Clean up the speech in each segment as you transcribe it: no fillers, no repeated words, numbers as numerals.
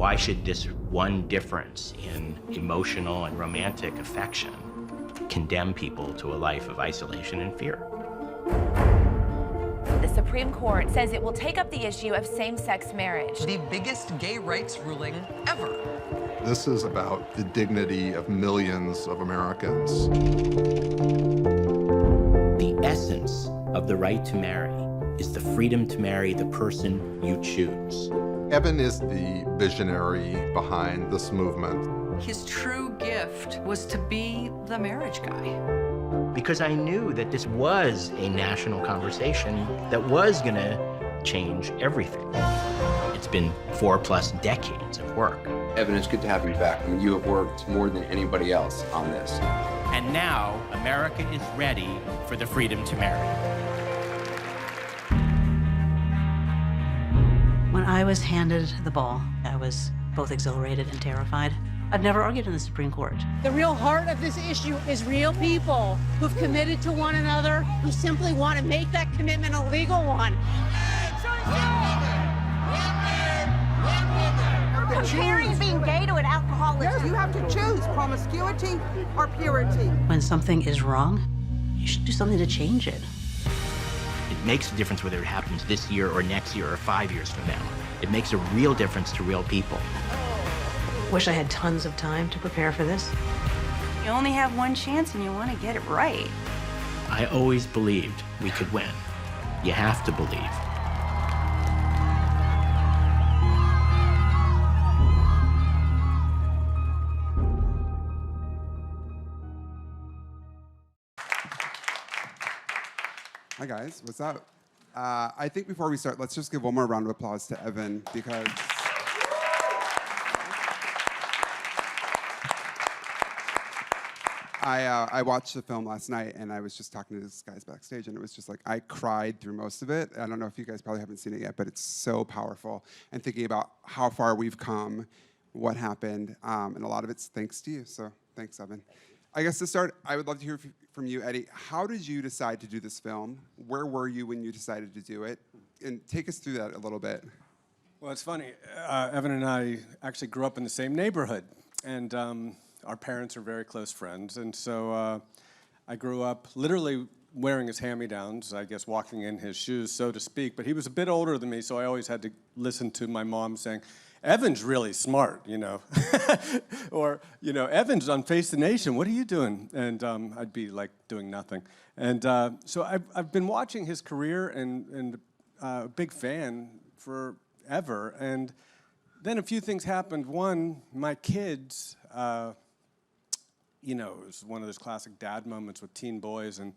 Why should this one difference in emotional and romantic affection condemn people to a life of isolation and fear? The Supreme Court says it will take up the issue of same-sex marriage. The biggest gay rights ruling ever. This is about the dignity of millions of Americans. The essence of the right to marry is the freedom to marry the person you choose. Evan is the visionary behind this movement. His true gift was to be the marriage guy. Because I knew that this was a national conversation that was gonna change everything. It's been 4+ decades of work. Evan, it's good to have you back. I mean, you have worked more than anybody else on this. And now, America is ready for the freedom to marry. When I was handed the ball, I was both exhilarated and terrified. I've never argued in the Supreme Court. The real heart of this issue is real people who've committed to one another, who simply want to make that commitment a legal one. Comparing being gay to an alcoholic. Yes, you have to choose promiscuity or purity. When something is wrong, you should do something to change it. It makes a difference whether it happens this year or next year or 5 years from now. It makes a real difference to real people. Wish I had tons of time to prepare for this. You only have one chance and you want to get it right. I always believed we could win. You have to believe. Hi guys, what's up? I think before we start, let's just give one more round of applause to Evan because I watched the film last night and I was just talking to this guys backstage and it was just like, I cried through most of it. I don't know if you guys probably haven't seen it yet, but it's so powerful. And thinking about how far we've come, what happened, and a lot of it's thanks to you, so thanks, Evan. I guess to start, I would love to hear from you, Eddie. How did you decide to do this film? Where were you when you decided to do it? And take us through that a little bit. Well, it's funny. Evan and I actually grew up in the same neighborhood, and our parents are very close friends. And so I grew up literally wearing his hand-me-downs, I guess walking in his shoes, so to speak. But he was a bit older than me, so I always had to listen to my mom saying, Evan's really smart, you know. Or, you know, Evan's on Face the Nation, what are you doing? And I'd be like doing nothing. And so I've been watching his career and a big fan forever. And then a few things happened. One, my kids, you know, it was one of those classic dad moments with teen boys and,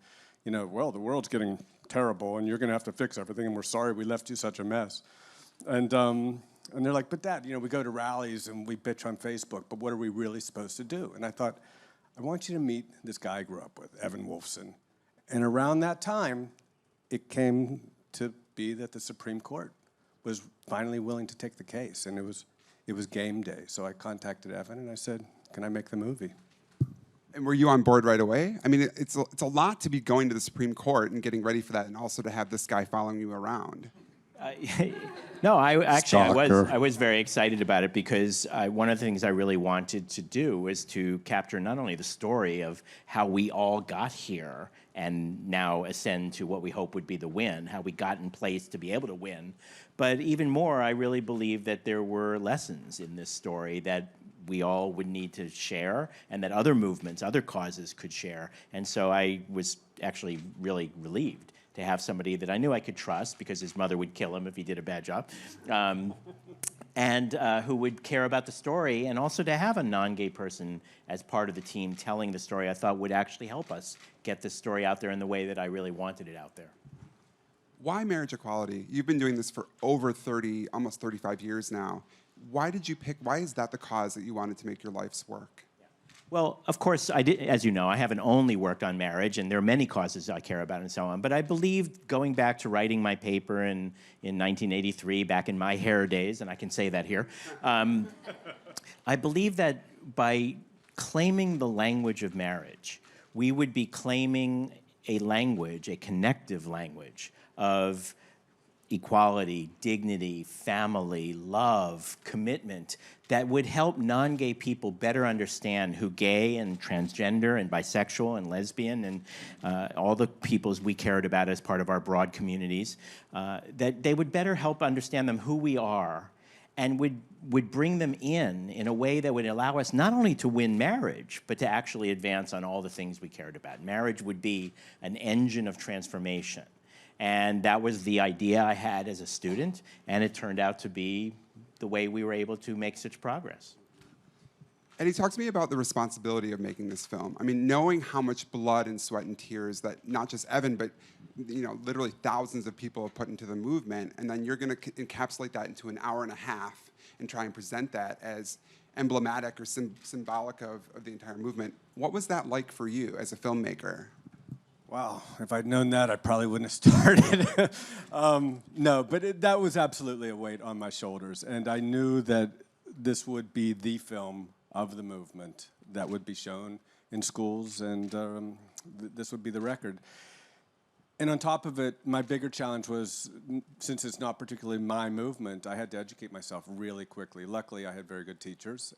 you know, well, the world's getting terrible and you're gonna have to fix everything and we're sorry we left you such a mess. And they're like, but Dad, you know, we go to rallies and we bitch on Facebook, but what are we really supposed to do? And I thought, I want you to meet this guy I grew up with, Evan Wolfson. And around that time, it came to be that the Supreme Court was finally willing to take the case, and it was game day. So I contacted Evan and I said, can I make the movie? And were you on board right away? I mean, it's a lot to be going to the Supreme Court and getting ready for that, and also to have this guy following you around. No, I was very excited about it because one of the things I really wanted to do was to capture not only the story of how we all got here and now ascend to what we hope would be the win, how we got in place to be able to win, but even more, I really believe that there were lessons in this story that we all would need to share and that other movements, other causes could share. And so I was actually really relieved to have somebody that I knew I could trust because his mother would kill him if he did a bad job, and who would care about the story, and also to have a non-gay person as part of the team telling the story I thought would actually help us get this story out there in the way that I really wanted it out there. Why marriage equality? You've been doing this for over 30, almost 35 years now. Why did you pick, why is that the cause that you wanted to make your life's work? Well, of course, I did, as you know, I haven't only worked on marriage, and there are many causes I care about and so on, but I believed, going back to writing my paper in 1983, back in my hair days, and I can say that here, I believe that by claiming the language of marriage, we would be claiming a language, a connective language of equality, dignity, family, love, commitment that would help non-gay people better understand who gay and transgender and bisexual and lesbian and all the peoples we cared about as part of our broad communities, that they would better help understand them who we are and would bring them in a way that would allow us not only to win marriage, but to actually advance on all the things we cared about. Marriage would be an engine of transformation. And that was the idea I had as a student, and it turned out to be the way we were able to make such progress. Eddie, talk to me about the responsibility of making this film. I mean, knowing how much blood and sweat and tears that not just Evan, but literally thousands of people have put into the movement, and then you're going to encapsulate that into an hour and a half and try and present that as emblematic or symbolic of the entire movement. What was that like for you as a filmmaker? Wow, if I'd known that, I probably wouldn't have started. No, but that was absolutely a weight on my shoulders. And I knew that this would be the film of the movement that would be shown in schools, and this would be the record. And on top of it, my bigger challenge was, since it's not particularly my movement, I had to educate myself really quickly. Luckily, I had very good teachers.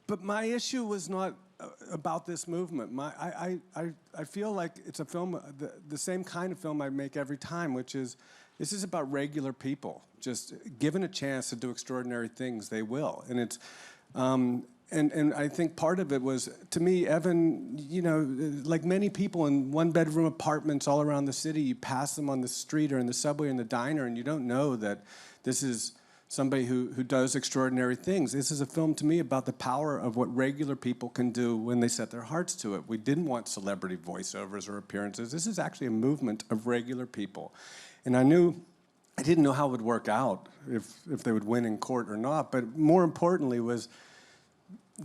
But my issue was not about this movement. I feel like it's a film, the same kind of film I make every time, which is, this is about regular people. Just given a chance to do extraordinary things, they will. And it's, and I think part of it was, to me, Evan, like many people in one-bedroom apartments all around the city, you pass them on the street or in the subway or in the diner, and you don't know that this is somebody who does extraordinary things. This is a film, to me, about the power of what regular people can do when they set their hearts to it. We didn't want celebrity voiceovers or appearances. This is actually a movement of regular people. And I didn't know how it would work out, if they would win in court or not, but more importantly was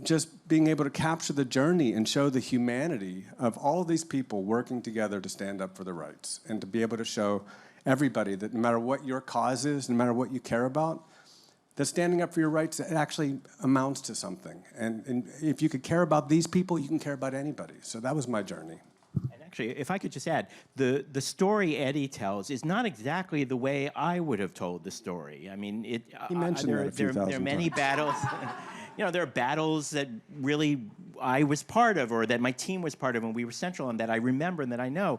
just being able to capture the journey and show the humanity of all of these people working together to stand up for their rights, and to be able to show everybody that no matter what your cause is, no matter what you care about, that standing up for your rights, it actually amounts to something. And if you could care about these people, you can care about anybody. So that was my journey. And actually, if I could just add, the story Eddie tells is not exactly the way I would have told the story. I mean, He mentioned that a few thousand there are many times. battles. There are battles that really I was part of, or that my team was part of, and we were central, and that I remember and that I know.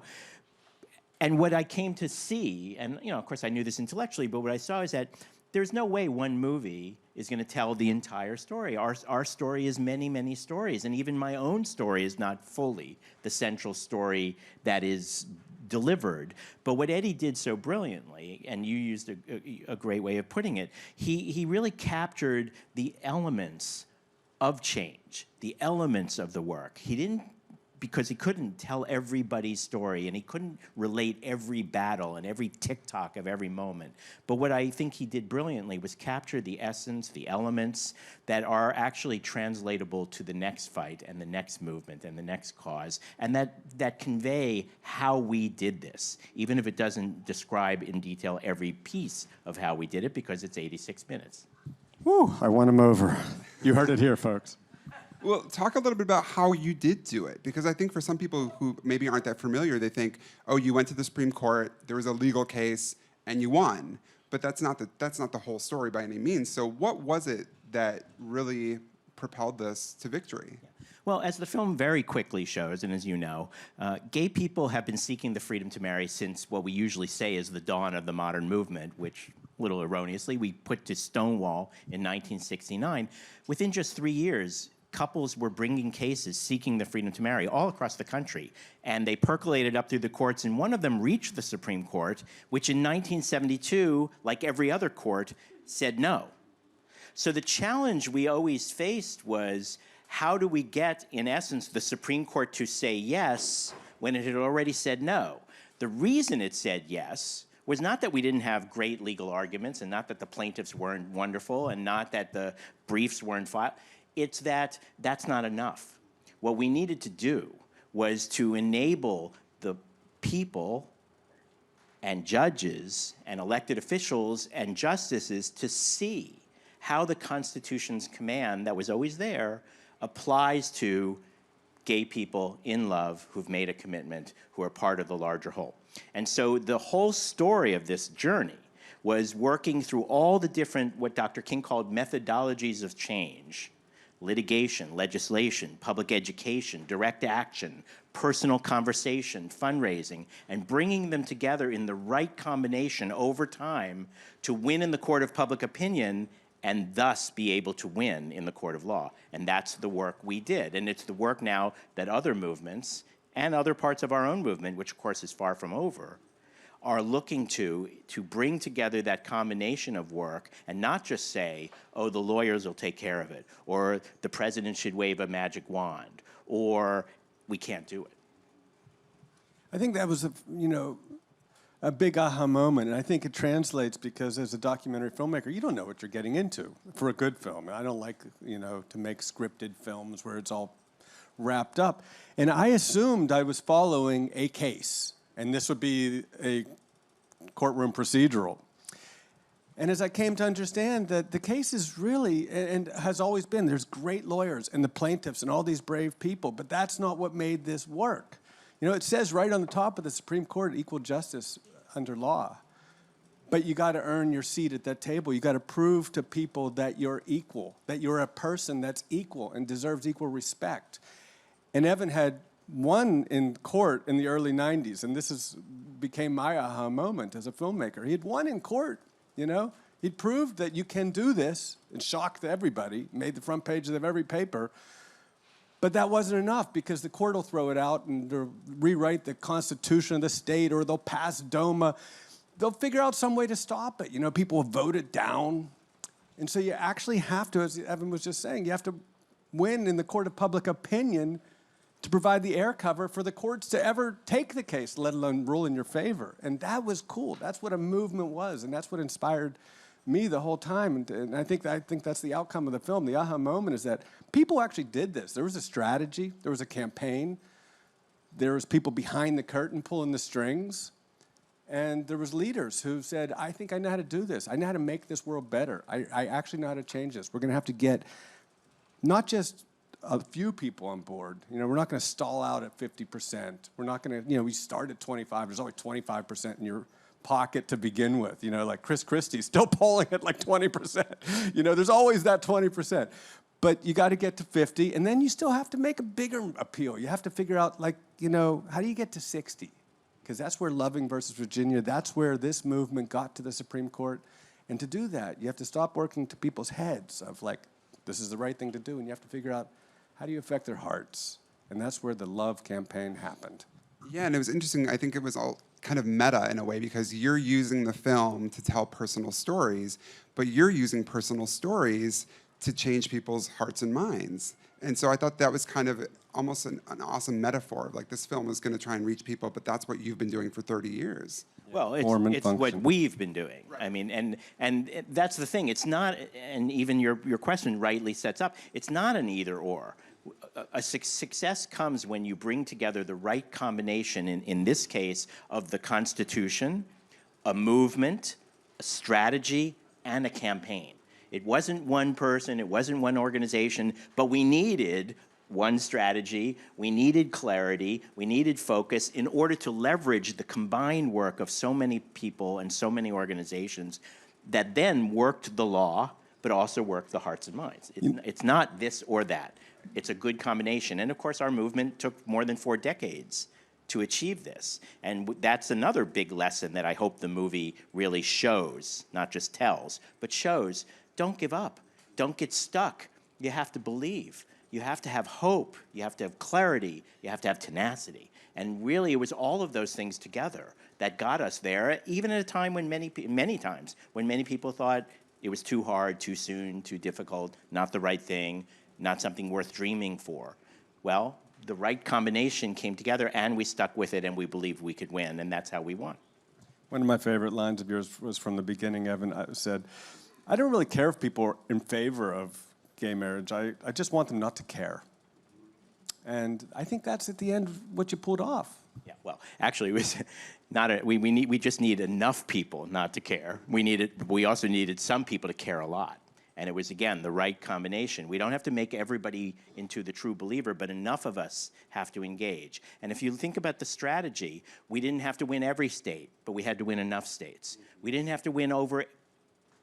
And what I came to see, and of course I knew this intellectually, but what I saw is that there's no way one movie is going to tell the entire story. Our story is many, many stories, and even my own story is not fully the central story that is delivered. But what Eddie did so brilliantly, and you used a great way of putting it, he really captured the elements of change, the elements of the work. He didn't, because he couldn't tell everybody's story, and he couldn't relate every battle and every tick-tock of every moment. But what I think he did brilliantly was capture the essence, the elements that are actually translatable to the next fight and the next movement and the next cause, and that convey how we did this, even if it doesn't describe in detail every piece of how we did it, because it's 86 minutes. Woo, I won him over. You heard it here, folks. Well, talk a little bit about how you did do it, because I think for some people who maybe aren't that familiar, they think, oh, you went to the Supreme Court, there was a legal case, and you won. But that's not the whole story by any means. So what was it that really propelled this to victory? Well, as the film very quickly shows, and as you know, gay people have been seeking the freedom to marry since what we usually say is the dawn of the modern movement, which, a little erroneously, we put to Stonewall in 1969. Within just 3 years, couples were bringing cases seeking the freedom to marry all across the country, and they percolated up through the courts, and one of them reached the Supreme Court, which in 1972, like every other court, said no. So the challenge we always faced was, how do we get, in essence, the Supreme Court to say yes when it had already said no? The reason it said yes was not that we didn't have great legal arguments, and not that the plaintiffs weren't wonderful, and not that the briefs weren't filed. It's that that's not enough. What we needed to do was to enable the people and judges and elected officials and justices to see how the Constitution's command that was always there applies to gay people in love who've made a commitment, who are part of the larger whole. And so the whole story of this journey was working through all the different, what Dr. King called methodologies of change: litigation, legislation, public education, direct action, personal conversation, fundraising, and bringing them together in the right combination over time to win in the court of public opinion and thus be able to win in the court of law. And that's the work we did. And it's the work now that other movements and other parts of our own movement, which of course is far from over, are looking to bring together that combination of work and not just say, oh, the lawyers will take care of it, or the president should wave a magic wand, or we can't do it. I think that was a big aha moment, and I think it translates because as a documentary filmmaker, you don't know what you're getting into for a good film. I don't like, to make scripted films where it's all wrapped up. And I assumed I was following a case, and this would be a courtroom procedural. And as I came to understand that the case is really, and has always been, there's great lawyers and the plaintiffs and all these brave people, but that's not what made this work. It says right on the top of the Supreme Court, equal justice under law. But you got to earn your seat at that table. You got to prove to people that you're equal, that you're a person that's equal and deserves equal respect. And Evan had won in court in the early 90s, and this became my aha moment as a filmmaker. He had won in court, He'd proved that you can do this and shocked everybody, made the front pages of every paper. But that wasn't enough because the court will throw it out and they'll rewrite the Constitution of the state, or they'll pass DOMA. They'll figure out some way to stop it. People will vote it down. And so you actually have to, as Evan was just saying, you have to win in the court of public opinion to provide the air cover for the courts to ever take the case, let alone rule in your favor. And that was cool. That's what a movement was, and that's what inspired me the whole time. And I think that's the outcome of the film. The aha moment is that people actually did this. There was a strategy. There was a campaign. There was people behind the curtain pulling the strings. And there was leaders who said, I think I know how to do this. I know how to make this world better. I actually know how to change this. We're going to have to get not just a few people on board. We're not going to stall out at 50%. We're not going to, we start at 25. There's always 25% in your pocket to begin with. Like Chris Christie's still polling at like 20%. There's always that 20%. But you got to get to 50, and then you still have to make a bigger appeal. You have to figure out, how do you get to 60? Because that's where Loving versus Virginia, that's where this movement got to the Supreme Court. And to do that, you have to stop working to people's heads of this is the right thing to do, and you have to figure out, how do you affect their hearts? And that's where the Love campaign happened. Yeah, and it was interesting. I think it was all kind of meta in a way, because you're using the film to tell personal stories, but you're using personal stories to change people's hearts and minds. And so I thought that was kind of almost an awesome metaphor. This film is going to try and reach people, but that's what you've been doing for 30 years. Well, it's what we've been doing. Right. I mean, and that's the thing. It's not, and even your question rightly sets up, it's not an either or. A success comes when you bring together the right combination, in this case, of the Constitution, a movement, a strategy, and a campaign. It wasn't one person, it wasn't one organization, but we needed one strategy, we needed clarity, we needed focus in order to leverage the combined work of so many people and so many organizations that then worked the law, but also worked the hearts and minds. It's not this or that. It's a good combination. And of course, our movement took more than 4 decades to achieve this. And that's another big lesson that I hope the movie really shows, not just tells, but shows. Don't give up. Don't get stuck. You have to believe. You have to have hope. You have to have clarity. You have to have tenacity. And really, it was all of those things together that got us there, even at a time when many times, when many people thought it was too hard, too soon, too difficult, not the right thing, not something worth dreaming for. Well, the right combination came together, and we stuck with it, and we believed we could win, and that's how we won. One of my favorite lines of yours was from the beginning, Evan. Said, I don't really care if people are in favor of gay marriage. I just want them not to care. And I think that's at the end what you pulled off. Yeah, well, actually, it was not we just need enough people not to care. We also needed some people to care a lot. And it was, again, the right combination. We don't have to make everybody into the true believer, but enough of us have to engage. And if you think about the strategy, we didn't have to win every state, but we had to win enough states. We didn't have to win over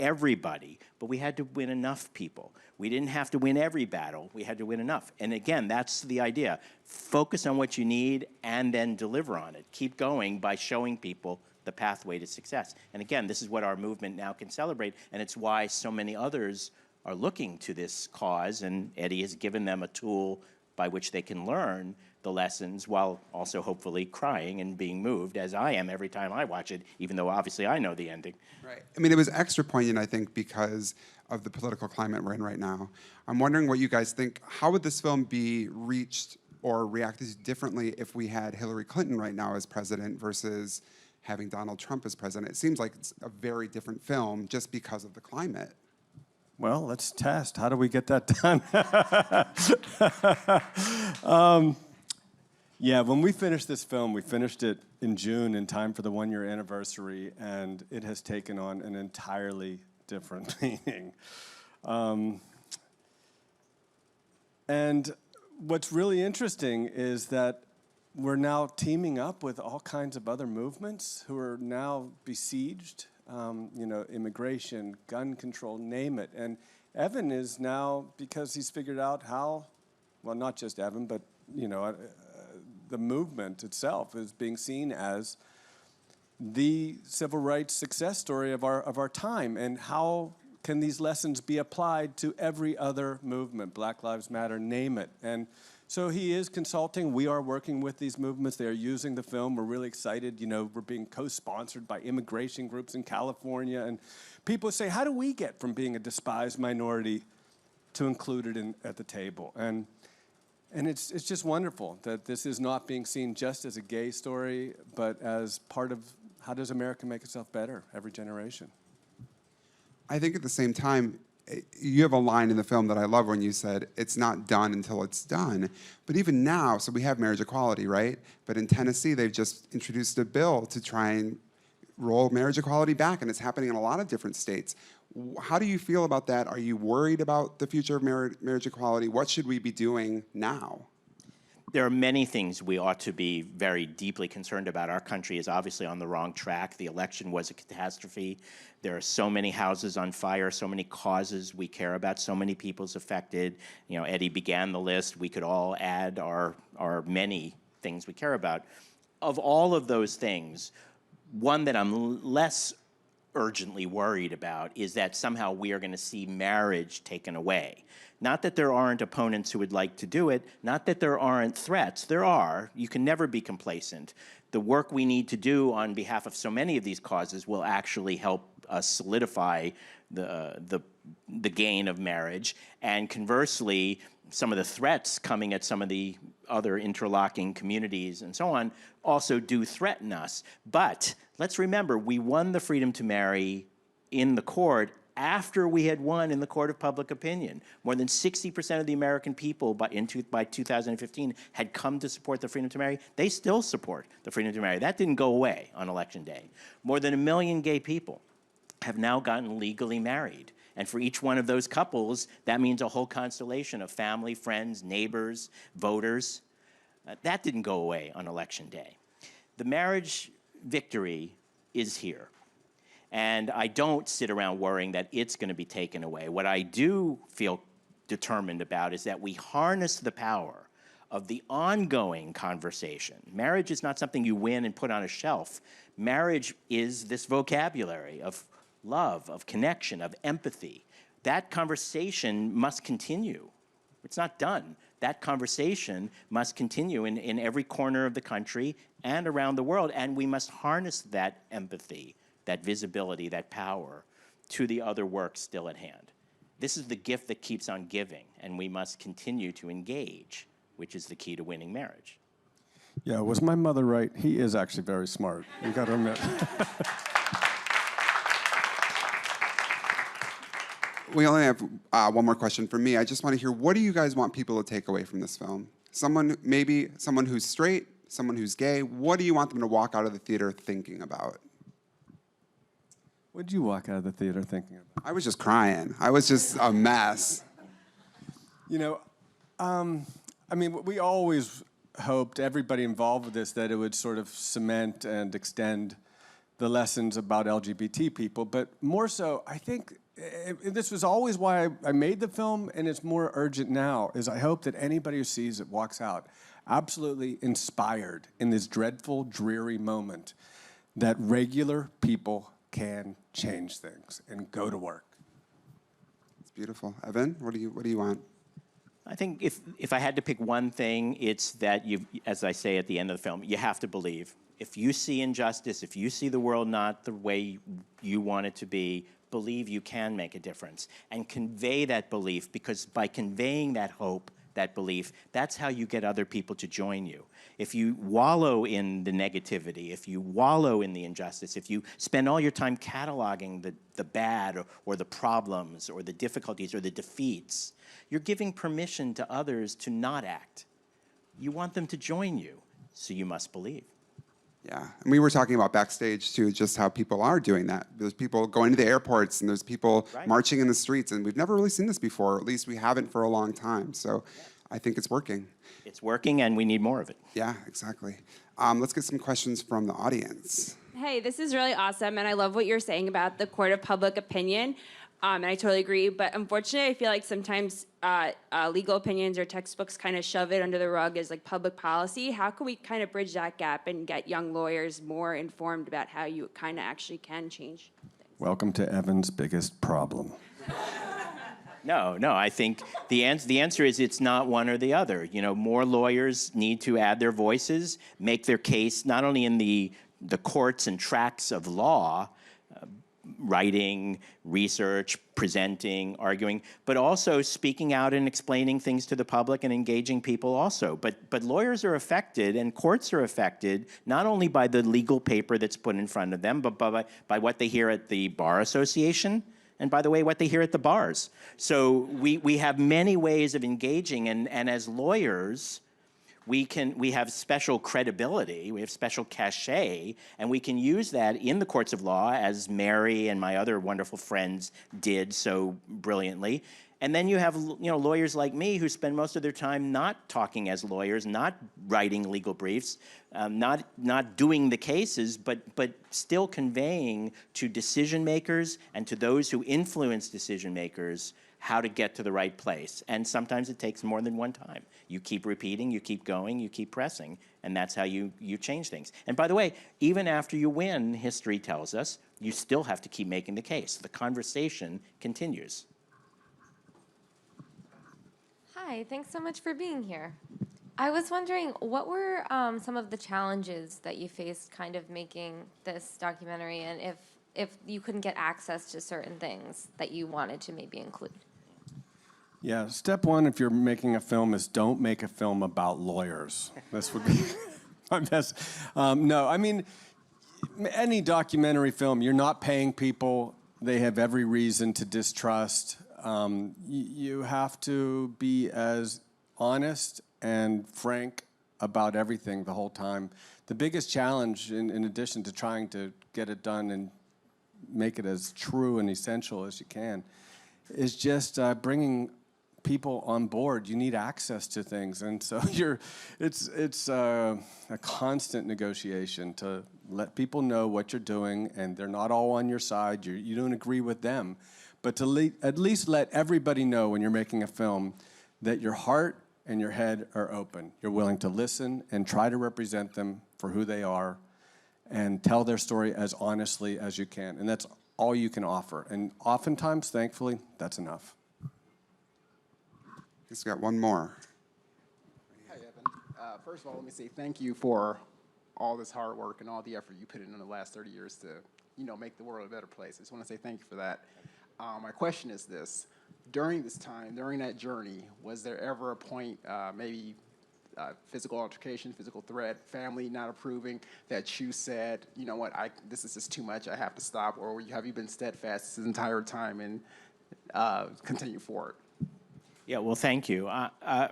everybody, but we had to win enough people. We didn't have to win every battle, we had to win enough. And again, that's the idea. Focus on what you need and then deliver on it. Keep going by showing people the pathway to success. And again, this is what our movement now can celebrate, and it's why so many others are looking to this cause, and Eddie has given them a tool by which they can learn the lessons while also hopefully crying and being moved, as I am every time I watch it, even though obviously I know the ending. Right. I mean, it was extra poignant, I think, because of the political climate we're in right now. I'm wondering what you guys think. How would this film be reached or reacted differently if we had Hillary Clinton right now as president versus having Donald Trump as president? It seems like it's a very different film just because of the climate. Well, let's test. How do we get that done? Yeah, when we finished this film, we finished it in June in time for the one-year anniversary, and it has taken on an entirely different meaning. And what's really interesting is that we're now teaming up with all kinds of other movements who are now besieged, immigration, gun control, name it. And Evan is now, because he's figured out how, well, not just Evan, but, the movement itself is being seen as the civil rights success story of our time. And how can these lessons be applied to every other movement, Black Lives Matter, name it. And so he is consulting. We are working with these movements. They are using the film. We're really excited. We're being co-sponsored by immigration groups in California. And people say, how do we get from being a despised minority to included at the table? And it's just wonderful that this is not being seen just as a gay story, but as part of how does America make itself better every generation. I think at the same time, you have a line in the film that I love when you said, it's not done until it's done. But even now, so we have marriage equality, right? But in Tennessee, they've just introduced a bill to try and roll marriage equality back, and it's happening in a lot of different states. How do you feel about that? Are you worried about the future of marriage equality? What should we be doing now? There are many things we ought to be very deeply concerned about. Our country is obviously on the wrong track. The election was a catastrophe. There are so many houses on fire, so many causes we care about, so many people's affected. Eddie began the list. We could all add our many things we care about. Of all of those things, one that I'm less urgently worried about is that somehow we are going to see marriage taken away. Not that there aren't opponents who would like to do it, not that there aren't threats. There are. You can never be complacent. The work we need to do on behalf of so many of these causes will actually help us solidify the gain of marriage. And conversely, some of the threats coming at some of the other interlocking communities and so on also do threaten us. But let's remember, we won the freedom to marry in the court after we had won in the court of public opinion. More than 60% of the American people by 2015 had come to support the freedom to marry. They still support the freedom to marry. That didn't go away on Election Day. More than 1 million gay people have now gotten legally married. And for each one of those couples, that means a whole constellation of family, friends, neighbors, voters. That didn't go away on Election Day. The marriage victory is here. And I don't sit around worrying that it's going to be taken away. What I do feel determined about is that we harness the power of the ongoing conversation. Marriage is not something you win and put on a shelf. Marriage is this vocabulary of love, of connection, of empathy. That conversation must continue. It's not done. That conversation must continue in every corner of the country and around the world, and we must harness that empathy, that visibility, that power to the other work still at hand. This is the gift that keeps on giving, and we must continue to engage, which is the key to winning marriage. Yeah, was my mother right? He is actually very smart. You got to admit. We only have one more question for me. I just want to hear, what do you guys want people to take away from this film? Maybe someone who's straight, someone who's gay. What do you want them to walk out of the theater thinking about? What did you walk out of the theater thinking about? I was just crying. I was just a mess. You know, I mean, we always hoped, everybody involved with this, that it would sort of cement and extend the lessons about LGBT people. But more so, I think this was always why I made the film, and it's more urgent now, is I hope that anybody who sees it walks out absolutely inspired in this dreadful, dreary moment that regular people can change things and go to work. It's beautiful. Evan, what do you want? I think if I had to pick one thing, it's that you, as I say at the end of the film, you have to believe. If you see injustice, if you see the world not the way you want it to be, believe you can make a difference. And convey that belief, because by conveying that hope, that belief, that's how you get other people to join you. If you wallow in the negativity, if you wallow in the injustice, if you spend all your time cataloging the bad or the problems or the difficulties or the defeats, you're giving permission to others to not act. You want them to join you, so you must believe. Yeah, and we were talking about backstage too, just how people are doing that. There's people going to the airports and there's people marching in the streets, and we've never really seen this before, or at least we haven't for a long time. So I think it's working. It's working, and we need more of it. Yeah, exactly. Let's get some questions from the audience. Hey, this is really awesome, and I love what you're saying about the court of public opinion, and I totally agree. But unfortunately, I feel like sometimes legal opinions or textbooks kind of shove it under the rug as like public policy. How can we kind of bridge that gap and get young lawyers more informed about how you kind of actually can change things? Welcome to Evan's biggest problem. No, I think the answer is it's not one or the other. You know, more lawyers need to add their voices, make their case not only in the courts and tracks of law, writing, research, presenting, arguing, but also speaking out and explaining things to the public and engaging people also. But lawyers are affected and courts are affected not only by the legal paper that's put in front of them, but by what they hear at the Bar Association, and by the way, what they hear at the bars. So we have many ways of engaging, and as lawyers, we have special credibility, we have special cachet, and we can use that in the courts of law, as Mary and my other wonderful friends did so brilliantly. And then you have lawyers like me who spend most of their time not talking as lawyers, not writing legal briefs, not doing the cases, but still conveying to decision makers and to those who influence decision makers how to get to the right place. And sometimes it takes more than one time. You keep repeating, you keep going, you keep pressing, and that's how you change things. And by the way, even after you win, history tells us, you still have to keep making the case. The conversation continues. Hi, thanks so much for being here. I was wondering, what were some of the challenges that you faced kind of making this documentary, and if you couldn't get access to certain things that you wanted to maybe include? Yeah, step one if you're making a film is don't make a film about lawyers. This would be my best. No, I mean, any documentary film, you're not paying people. They have every reason to distrust. You have to be as honest and frank about everything the whole time. The biggest challenge, in addition to trying to get it done and make it as true and essential as you can, is just bringing people on board. You need access to things, and so it's a constant negotiation to let people know what you're doing, and they're not all on your side. You don't agree with them, but to at least let everybody know when you're making a film that your heart and your head are open. You're willing to listen and try to represent them for who they are and tell their story as honestly as you can. And that's all you can offer. And oftentimes, thankfully, that's enough. Just got one more. Hi, Evan. First of all, let me say thank you for all this hard work and all the effort you put in the last 30 years to, make the world a better place. I just want to say thank you for that. My question is this. During this time, during that journey, was there ever a point, maybe physical altercation, physical threat, family not approving, that you said, you know what, this is just too much, I have to stop, or have you been steadfast this entire time and continue forward? Yeah, well, thank you.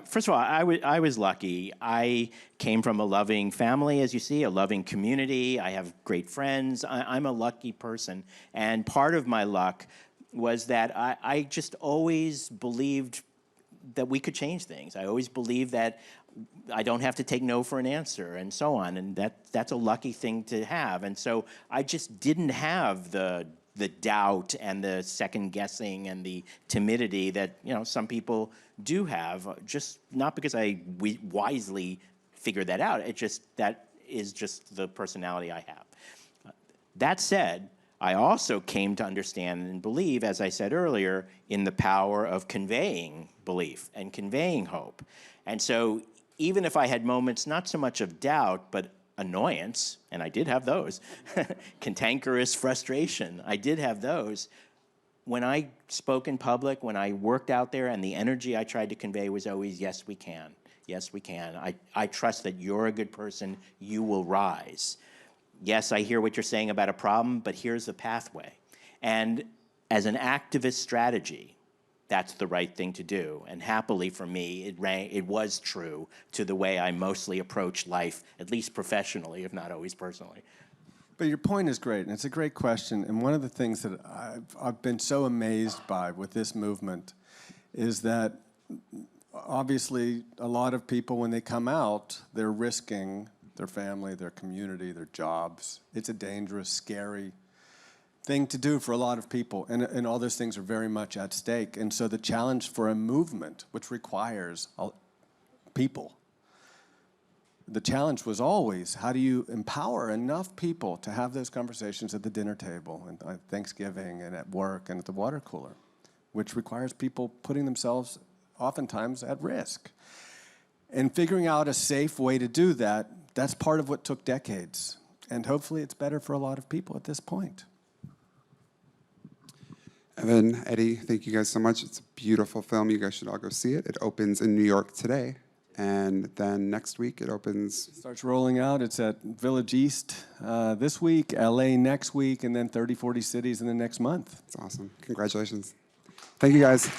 First of all, I was lucky. I came from a loving family, as you see, a loving community. I have great friends. I'm a lucky person. And part of my luck was that I just always believed that we could change things. I always believed that I don't have to take no for an answer and so on. And that's a lucky thing to have. And so I just didn't have the doubt and the second guessing and the timidity that some people do have, just not because I wisely figured that out. That is just the personality I have. That said, I also came to understand and believe, as I said earlier, in the power of conveying belief and conveying hope. And so even if I had moments not so much of doubt, but annoyance, and I did have those, cantankerous frustration, I did have those. When I spoke in public, when I worked out there, and the energy I tried to convey was always, yes, we can. Yes, we can. I trust that you're a good person. You will rise. Yes, I hear what you're saying about a problem, but here's the pathway. And as an activist strategy, that's the right thing to do. And happily for me, it was true to the way I mostly approach life, at least professionally, if not always personally. But your point is great, and it's a great question. And one of the things that I've been so amazed by with this movement is that obviously a lot of people, when they come out, they're risking their family, their community, their jobs. It's a dangerous, scary thing to do for a lot of people, and all those things are very much at stake. And so the challenge for a movement, which requires people, the challenge was always, how do you empower enough people to have those conversations at the dinner table, and at Thanksgiving, and at work, and at the water cooler, which requires people putting themselves oftentimes at risk. And figuring out a safe way to do that, that's part of what took decades. And hopefully it's better for a lot of people at this point. Evan, Eddie, thank you guys so much. It's a beautiful film. You guys should all go see it. It opens in New York today, and then next week it opens. It starts rolling out. It's at Village East this week, LA next week, and then 30, 40 cities in the next month. It's awesome. Congratulations. Thank you, guys.